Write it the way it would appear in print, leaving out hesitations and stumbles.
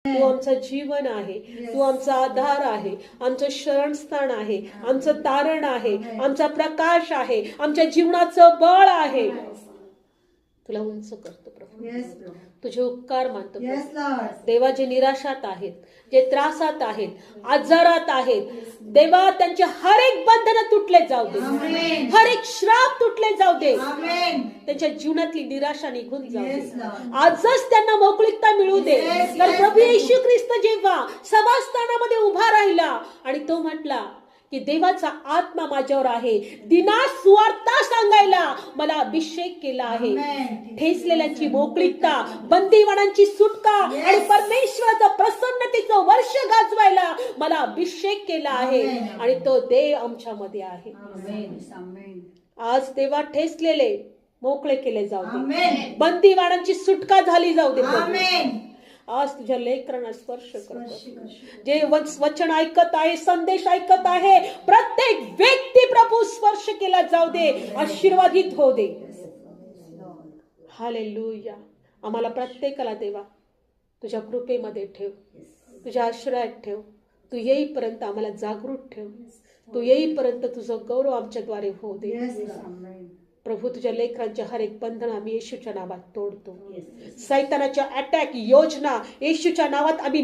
तू आमचं जीवन आहे, तू आमचा आधार आहे, आमचं शरणस्थान आहे, आमचं तारण आहे, आमचा प्रकाश आहे, आमच्या जीवनाचं बळ आहे. तुला उंच करतो प्रभू, तुझे उपकार मानतो प्रभू. देवा, जे निराशात आहेत, जे त्रासात आहेत, आजारात आहेत, देवा त्यांचे हर एक बंधन तुटले जाऊ दे, हर एक श्राप तुटले जाऊ दे, त्यांच्या जीवनातली निराशा निघून जाऊ दे, आजच त्यांना मोकळीकता मिळू दे. तर प्रभू येशू ख्रिस्त जेव्हा सभास्थानामध्ये उभा राहिला आणि तो म्हटला की देवाचा आत्मा माझ्यावर आहे, दिनास सुवार्ता सांगायला मला अभिषेक केला आहे, ठेचलेल्यांची मोकळीकता, बंदीवानांची सुटका आणि परमेश्वराचं प्रसन्नतेचं वर्ष गाजवायला मला अभिषेक केला आहे आणि तो देव आमच्यामध्ये आहे. आज देवा ठेचलेले मोकळे केले जाऊ दे, बंदीवानांची सुटका झाली जाऊ दे. आज तुझ्या लेकरांना स्पर्श करतो, जे वचन ऐकत आहे, संदेश ऐकत आहे, प्रत्येक व्यक्ती प्रभू स्पर्श केला जाऊ दे, आशीर्वादित हो दे. हालेलुया. आम्हाला प्रत्येकाला देवा तुझ्या कृपेमध्ये ठेव, तुझ्या आश्रयात ठेव. तू येईपर्यंत आम्हाला जागृत ठेव, तू येईपर्यंत तुझं गौरव आमच्याद्वारे होऊ दे. प्रभू, तुझ्या लेकरांच्या हर एक बंधन आम्ही येशूच्या नावात तोडतो. सैतानाच्या अटॅक योजना येशूच्या नावात आम्ही